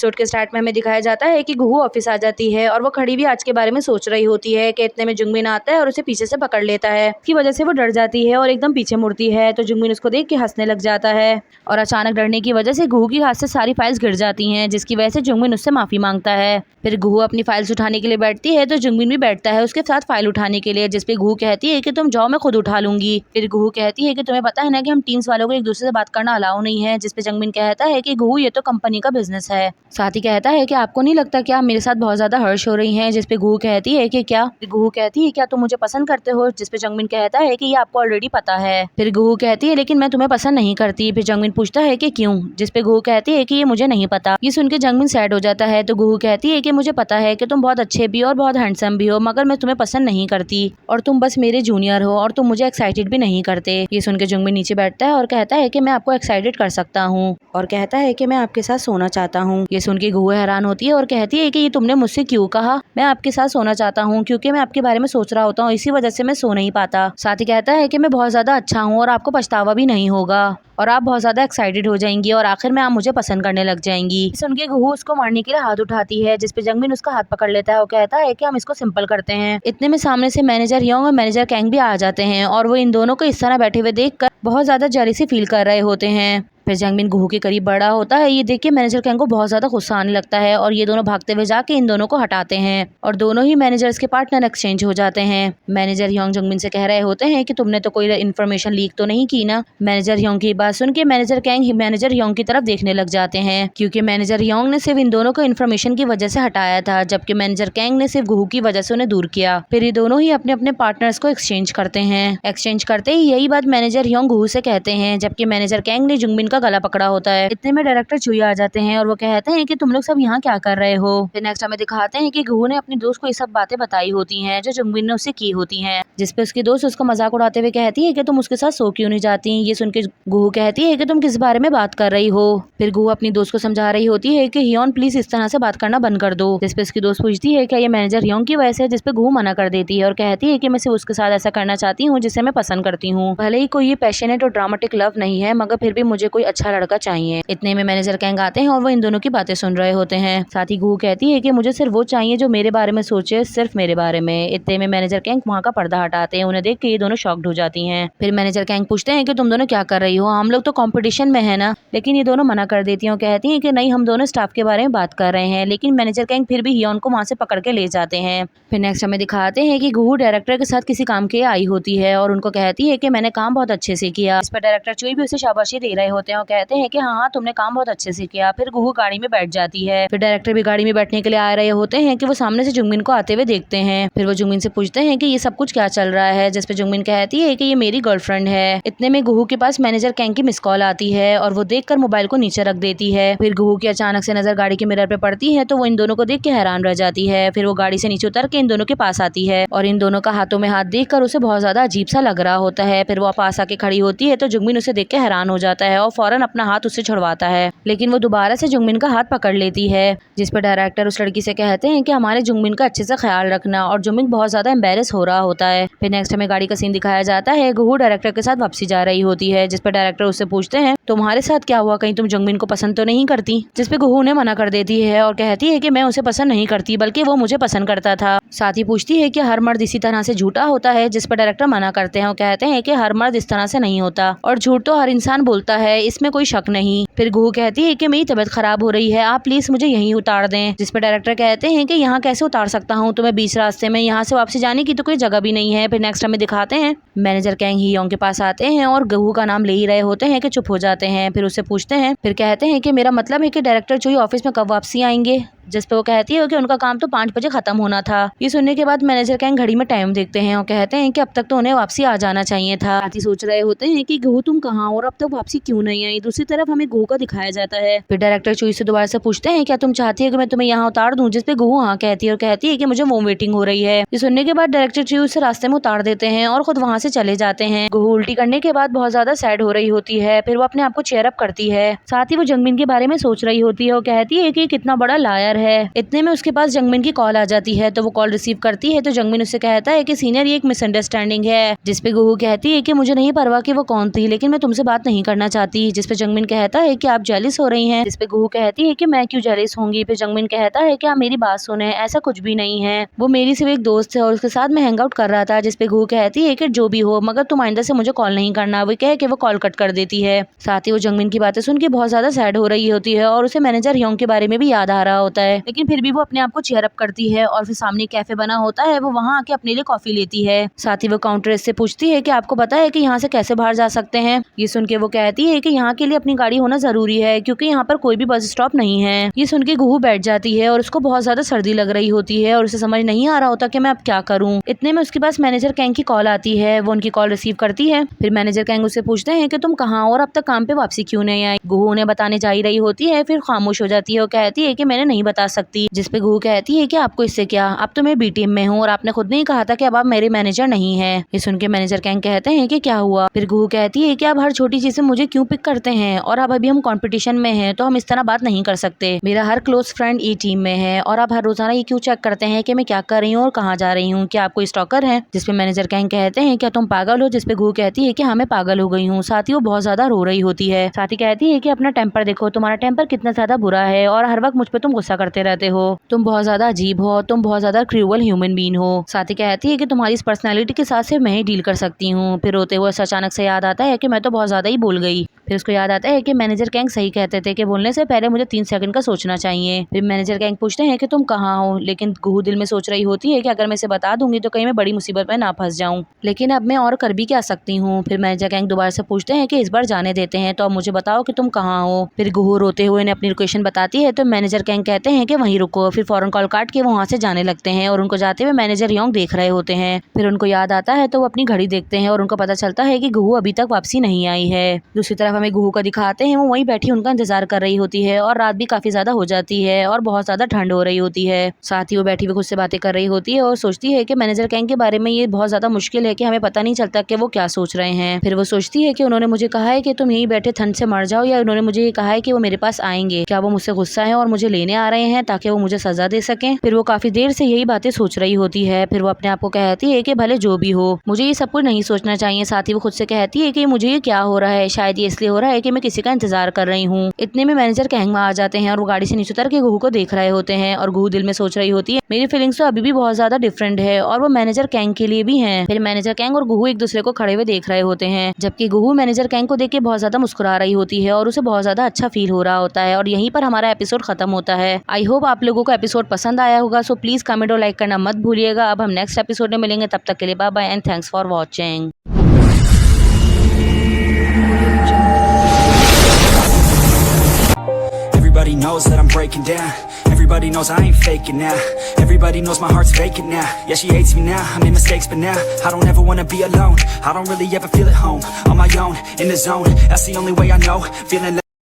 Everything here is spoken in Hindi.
एपिसोड के स्टार्ट में हमें दिखाया जाता है कि गुहू ऑफिस आ जाती है और वो खड़ी भी आज के बारे में सोच रही होती है कि इतने में जुंगमिन आता है और उसे पीछे से पकड़ लेता है। इसकी वजह से वो डर जाती है और एकदम पीछे मुड़ती है तो जुंगमिन उसको देख के हंसने लग जाता है और अचानक डरने की वजह से गुहू के हाथ से सारी फाइल्स गिर जाती हैं, जिसकी वजह से जुंगमिन उससे माफी मांगता है। फिर गुहू अपनी फाइल्स उठाने के लिए बैठती है तो जुंगमिन भी बैठता है उसके साथ फाइल उठाने के लिए, जिसपे गुहू कहती है कि तुम जाओ, मैं खुद उठा लूंगी। फिर गुहू कहती है कि तुम्हें पता है ना कि हम टीम्स वालों को एक दूसरे से बात करना अलाउ नहीं है, जिसपे जुंगमिन कहता है कि गुहू ये तो कंपनी का बिजनेस है। साथ ही कहता है कि आपको नहीं लगता क्या मेरे साथ बहुत ज्यादा हर्ष हो रही हैं, जिसपे गुहू कहती है कि क्या। गुहू कहती है क्या तुम मुझे पसंद करते हो, जिसपे जुंगमिन कहता है कि ये आपको ऑलरेडी पता है। फिर गुहू कहती है लेकिन मैं तुम्हें पसंद नहीं करती। फिर जुंगमिन पूछता है कि क्यों, जिसपे गुहू कहती है कि ये मुझे नहीं पता। ये सुन के जुंगमिन सैड हो जाता है तो गुहू कहती है कि मुझे पता है कि तुम बहुत अच्छे भी और बहुत हैंडसम भी हो, मगर मैं तुम्हें पसंद नहीं करती और तुम बस मेरे जूनियर हो और तुम मुझे एक्साइटेड भी नहीं करते। ये सुन के जुंगमिन नीचे बैठता है और कहता है कि मैं आपको एक्साइटेड कर सकता हूँ और कहता है कि मैं आपके साथ सोना चाहता हूँ। ये सुन के गुहू हैरान होती है और कहती है कि ये तुमने मुझसे क्यों कहा। मैं आपके साथ सोना चाहता हूँ क्योंकि मैं आपके बारे में सोच रहा होता हूँ, इसी वजह से मैं सो नहीं पाता। साथ ही कहता है कि मैं बहुत ज्यादा अच्छा हूँ और आपको पछतावा भी नहीं होगा और आप बहुत ज्यादा एक्साइटेड हो जाएंगी और आखिर में आप मुझे पसंद करने लग जाएंगी। सुन के गुहू उसको मारने के लिए हाथ उठाती है, जिसपे जुंगमिन उसका हाथ पकड़ लेता है और कहता है कि हम इसको सिंपल करते हैं। इतने में सामने से मैनेजर योंग और मैनेजर कैंग भी आ जाते हैं और वो इन दोनों को इस तरह बैठे हुए देखकर बहुत ज्यादा जेलसी फील कर रहे होते हैं। फिर जुंगमिन गुहू के करीब बड़ा होता है। ये देख के मैनेजर कैंग को बहुत ज्यादा गुस्सा आने लगता है और ये दोनों भागते हुए जाके इन दोनों को हटाते हैं और दोनों ही मैनेजर्स के पार्टनर एक्सचेंज हो जाते हैं। मैनेजर योंग जुंगमिन से कह रहे होते हैं कि तुमने तो कोई इन्फॉर्मेशन लीक तो नहीं की ना। मैनेजर योंग की बात सुन के मैनेजर कैंग मैनेजर योंग की तरफ देखने लग जाते हैं, क्योंकि मैनेजर योंग ने सिर्फ इन दोनों को इन्फॉर्मेशन की वजह से हटाया था, जबकि मैनेजर कैंग ने सिर्फ गुहू की वजह से उन्हें दूर किया। फिर ये दोनों ही अपने अपने पार्टनर्स को एक्सचेंज करते हैं। एक्सचेंज करते ही यही बात मैनेजर योंग गुहू से कहते हैं, जबकि मैनेजर कैंग ने जुंगमिन का गला पकड़ा होता है। इतने में डायरेक्टर चुई आ जाते हैं और वो कहते हैं कि तुम लोग सब यहाँ क्या कर रहे हो। फिर नेक्स्ट हमें दिखाते हैं कि गुहू ने अपनी दोस्त को ये सब बातें बताई होती हैं जो जुंगमिन ने उससे की होती हैं, जिसपे उसकी दोस्त उसका मजाक उड़ाते हुए कहती है कि तुम उसके साथ सो क्यों नहीं जाती। ये सुन के गुहू कहती है कि तुम किस बारे में बात कर रही हो। फिर गुहू अपनी दोस्त को समझा रही होती है कि हियोन प्लीज इस तरह से बात करना बंद कर दो, जिसपे उसकी दोस्त पूछती है क्या ये मैनेजर हियोन की वजह से, जिसपे गुहू मना कर देती है और कहती है कि मैं सिर्फ उसके साथ ऐसा करना चाहती हूँ जिसे मैं पसंद करती हूँ। भले ही कोई ये पैशनेट और ड्रामेटिक लव नहीं है, मगर फिर भी मुझे कोई अच्छा लड़का चाहिए। इतने में मैनेजर कैंग आते हैं और वो इन दोनों की बातें सुन रहे होते हैं। साथ ही गुहू कहती है कि मुझे सिर्फ वो चाहिए जो मेरे बारे में सोचे, सिर्फ मेरे बारे में। इतने में मैनेजर कैंग वहाँ का पर्दा हटाते हैं। उन्हें देख के ये दोनों शॉक्ड हो जाती हैं। फिर मैनेजर कैंग पूछते हैं कि तुम दोनों क्या कर रही हो, हम लोग तो कंपटीशन में है ना। लेकिन ये दोनों मना कर देती हैं और कहती हैं कि नहीं, हम दोनों स्टाफ के बारे में बात कर रहे हैं। लेकिन मैनेजर कैंग फिर भी हियोन को वहाँ से पकड़ के ले जाते हैं। फिर नेक्स्ट हमें दिखाते हैं कि गुहू डायरेक्टर के साथ किसी काम के लिए आई होती है और उनको कहती है कि मैंने काम बहुत अच्छे से किया। इस पर डायरेक्टर चुई भी उसे शाबाशी दे रहे होते हैं और कहते हैं कि हाँ तुमने काम बहुत अच्छे से किया। फिर गुहू गाड़ी में बैठ जाती है। फिर डायरेक्टर भी गाड़ी में बैठने के लिए आ रहे होते हैं कि वो सामने से जुंगमिन को आते हुए देखते हैं। फिर वो जुंगमिन से पूछते हैं कि ये सब कुछ क्या चल रहा है, जिसपे जुंगमिन कहती है कि ये मेरी गर्लफ्रेंड है। इतने में गुहू के पास मैनेजर कैंग की मिस कॉल आती है और वो देखकर मोबाइल को नीचे रख देती है। फिर गुहू की अचानक से नजर गाड़ी के मिरर पे पड़ती है तो वो इन दोनों को देख के हैरान रह जाती है। फिर वो गाड़ी से नीचे उतर के इन दोनों के पास आती है और इन दोनों का हाथों में हाथ देखकर उसे बहुत ज्यादा अजीब सा लग रहा होता है। फिर वो पास आके खड़ी होती है तो जुंगमिन उसे देख के हैरान हो जाता है और फौरन अपना हाथ उससे छुड़वाता है, लेकिन वो दोबारा से जुंगमिन का हाथ पकड़ लेती है। जिस पर डायरेक्टर उस लड़की से कहते हैं कि हमारे जुंगमिन का अच्छे से ख्याल रखना, और जुंगमिन बहुत ज्यादा एम्बेरस हो रहा होता है। फिर नेक्स्ट हमें गाड़ी का सीन दिखाया जाता है। गुहू डायरेक्टर के साथ वापसी जा रही होती है, जिस पर डायरेक्टर उससे पूछते हैं तुम्हारे साथ क्या हुआ, कहीं तुम जुंगमिन को पसंद तो नहीं करती। जिस पे गुहू ने मना कर देती है और कहती है कि मैं उसे पसंद नहीं करती, बल्कि वो मुझे पसंद करता था। साथ ही पूछती है कि हर मर्द इसी तरह से झूठा होता है, जिस पर डायरेक्टर मना करते हैं और कहते हैं कि हर मर्द इस तरह से नहीं होता और झूठ तो हर इंसान बोलता है, इसमें कोई शक नहीं। फिर गुहू कहती है कि मेरी तबीयत खराब हो रही है, आप प्लीज मुझे यहीं उतार दें। जिस पर डायरेक्टर कहते हैं कि यहाँ कैसे उतार सकता हूँ तुम्हें बीच रास्ते में, यहाँ से वापसी जाने की तो कोई जगह भी नहीं है। फिर नेक्स्ट हमें दिखाते हैं मैनेजर कैंग हियोंग के पास आते हैं और गुहू का नाम ले ही रहे होते हैं कि चुप हो जाते हैं। फिर उससे पूछते हैं, फिर कहते हैं कि मेरा मतलब है कि डायरेक्टर चुई ऑफिस में कब वापसी आएंगे। जिस पे वो कहती है कि उनका काम तो 5 बजे खत्म होना था। ये सुनने के बाद मैनेजर कैंग घड़ी में टाइम देखते हैं और कहते हैं कि अब तक तो उन्हें वापसी आ जाना चाहिए था। साथ ही सोच रहे होते हैं कि गुहू तुम कहाँ और अब तक वापसी क्यों नहीं आई। दूसरी तरफ हमें गुहू का दिखाया जाता है। फिर डायरेक्टर चुई से दोबारा से पूछते हैं क्या तुम चाहती है कि मैं तुम्हें यहाँ उतार दूं, जिसपे गुहू हाँ कहती है और कहती है कि मुझे वोमिटिंग हो रही है। ये सुनने के बाद डायरेक्टर चुई उसे रास्ते में उतार देते हैं और खुद वहाँ से चले जाते हैं। गुहू उल्टी करने के बाद बहुत ज्यादा सैड हो रही होती है। फिर वो अपने आप को चेयर अप करती है। साथ ही वो जुंगमिन के बारे में सोच रही होती है और कहती है कि कितना बड़ा लायर है। इतने में उसके पास जुंगमिन की कॉल आ जाती है तो वो कॉल रिसीव करती है तो जुंगमिन उससे कहता है कि सीनियर ये एक मिसअंडरस्टैंडिंग है। जिसपे गुहू कहती है कि मुझे नहीं परवाह कि वो कौन थी, लेकिन मैं तुमसे बात नहीं करना चाहती। जिस पे जंगमिन कहता है कि आप जेलिस हो रही हैं, जिस पे गुहू कहती है कि मैं क्यों जेलिस होंगी। फिर जंगमिन कहता है कि आप मेरी बात सुने, ऐसा कुछ भी नहीं है, वो मेरी सिर्फ एक दोस्त है और उसके साथ मैं हैंग आउट कर रहा था। जिस पे गुहू कहती है कि जो भी हो, मगर तुम आइंदा से मुझे कॉल नहीं करना। वो कह के वो कॉल कट कर देती है। साथ ही वो जंगमिन की बातें सुन के बहुत ज्यादा सैड हो रही होती है और उसे मैनेजर ह्योंग के बारे में भी याद आ रहा होता है, लेकिन फिर भी वो अपने आप को चीयर अप करती है और फिर सामने कैफे बना होता है, वो वहाँ आके अपने लिए कॉफी लेती है। साथ ही वो काउंटरेस से पूछती है कि आपको पता है कि यहाँ से कैसे बाहर जा सकते हैं। ये सुन के वो कहती है कि यहाँ के लिए अपनी गाड़ी होना जरूरी है क्योंकि यहाँ पर कोई भी बस स्टॉप नहीं है। ये सुन के गुहू बैठ जाती है और उसको बहुत ज्यादा सर्दी लग रही होती है और उसे समझ नहीं आ रहा होता कि मैं अब क्या करूँ। इतने में उसके पास मैनेजर कैंग की कॉल आती है। वो उनकी कॉल रिसीव करती है। फिर मैनेजर कैंग उससे पूछते हैं कि तुम कहाँ और अब तक काम पे वापसी क्यों नहीं आई। गुहू उन्हें बताने जा ही रही होती है, फिर खामोश हो जाती है और कहती है कि मैंने नहीं बता सकती। जिस पे गुहू कहती है कि आपको इससे क्या, अब तो मैं बी टीम में हूँ और आपने खुद नहीं कहा था कि अब आप मेरे मैनेजर नहीं है। ये सुन के मैनेजर कैंग कहते हैं कि क्या हुआ। फिर गुहू कहती है कि आप हर छोटी चीज से मुझे क्यों पिक करते हैं और अब अभी हम कंपटीशन में हैं तो हम इस तरह बात नहीं कर सकते। मेरा हर क्लोज फ्रेंड ई टीम में है और आप हर रोजाना ये क्यों चेक करते हैं कि मैं क्या कर रही हूँ और कहाँ जा रही हूँ, क्या आप कोई स्टॉकर है। जिसपे मैनेजर कैंग कहते हैं क्या तुम पागल हो। जिसपे गुहू कहती है कि हाँ मैं पागल हो गई हूँ। साथ ही वो बहुत ज्यादा रो रही होती है। साथ ही कहती है कि अपना टेम्पर देखो, तुम्हारा टेम्पर कितना ज्यादा बुरा है और हर वक्त मुझ पे तुम गुस्सा करते रहते हो, तुम बहुत ज्यादा अजीब हो, तुम बहुत ज्यादा क्रूअल ह्यूमन बीइंग हो। साथ ही कहती है कि तुम्हारी इस पर्सनैलिटी के साथ सिर्फ मैं ही डील कर सकती हूँ। फिर रोते हुए अचानक से याद आता है कि मैं तो बहुत ज्यादा ही बोल गई। फिर उसको याद आता है कि मैनेजर कैंग सही कहते थे कि बोलने से पहले मुझे 3 सेकंड का सोचना चाहिए। फिर मैनेजर कैंग पूछते हैं कि तुम कहाँ हो, लेकिन गुहू दिल में सोच रही होती है कि अगर मैं इसे बता दूंगी तो कहीं मैं बड़ी मुसीबत में ना फंस जाऊं, लेकिन अब मैं और कर भी क्या सकती हूँ। फिर मैनेजर कैंग दोबारा से पूछते हैं कि इस बार जाने देते हैं तो अब मुझे बताओ कि तुम कहाँ हो। फिर गुहू रोते हुए इन्हें अपनी लोकेशन बताती है तो मैनेजर कैंग कहते हैं कि वहीं रुको। फिर फौरन कॉल काट के वो वहाँ से जाने लगते हैं और उनको जाते हुए मैनेजर ह्योंग देख रहे होते हैं। फिर उनको याद आता है तो वो अपनी घड़ी देखते हैं और उनको पता चलता है कि गुहू अभी तक वापसी नहीं आई है। दूसरी तरफ हमें गुहू को दिखाते हैं, वो वहीं बैठी उनका इंतजार कर रही होती है और रात भी काफी ज्यादा हो जाती है और बहुत ज्यादा ठंड हो रही होती है। साथ ही वो बैठी हुई खुद से बातें कर रही होती है और सोचती है कि मैनेजर कैंग के बारे में ये बहुत ज्यादा मुश्किल है कि हमें पता नहीं चलता कि वो क्या सोच रहे हैं। फिर वो सोचती है कि उन्होंने मुझे कहा है कि तुम यहीं बैठे ठंड से मर जाओ, या उन्होंने मुझे ये कहा है कि वो मेरे पास आएंगे, क्या वो मुझसे गुस्सा है और मुझे लेने आ रहे हैं ताकि वो मुझे सजा दे सकें। फिर वो काफी देर से यही बातें सोच रही होती है। फिर वो अपने आप को कहती है कि भले जो भी हो, मुझे ये सब कुछ नहीं सोचना चाहिए। साथ ही वो खुद से कहती है कि मुझे ये क्या हो रहा है, शायद ये इसलिए हो रहा है कि मैं किसी का इंतजार कर रही हूँ। इतने में मैनेजर कैंग आ जाते हैं और वो गाड़ी से नीचे उतर के गुहू को देख रहे होते हैं और गुहू दिल में सोच रही होती है मेरी फीलिंग्स तो अभी भी बहुत ज्यादा डिफरेंट है और वो मैनेजर कैंग के लिए भी हैं। फिर मैनेजर कैंग और गुहू एक दूसरे को खड़े हुए देख रहे होते हैं, जबकि गुहू मैनेजर कैंग को देख के बहुत ज्यादा मुस्कुरा रही होती है और उसे बहुत ज्यादा अच्छा फील हो रहा होता है। और यहीं पर हमारा एपिसोड खत्म होता है। आई होप आप लोगों को एपिसोड पसंद आया होगा, सो प्लीज कमेंट और लाइक करना मत भूलिएगा। अब हम नेक्स्ट एपिसोड में मिलेंगे, तब तक के लिए bye bye and thanks for watching. Everybody knows that I'm breaking down. Everybody knows I ain't faking now. Everybody knows my heart's vacant now. Yeah, she hates me now, I made mistakes but now I don't ever wanna be alone. I don't really ever feel at home. On my own, in the zone, that's the only way I know. Feeling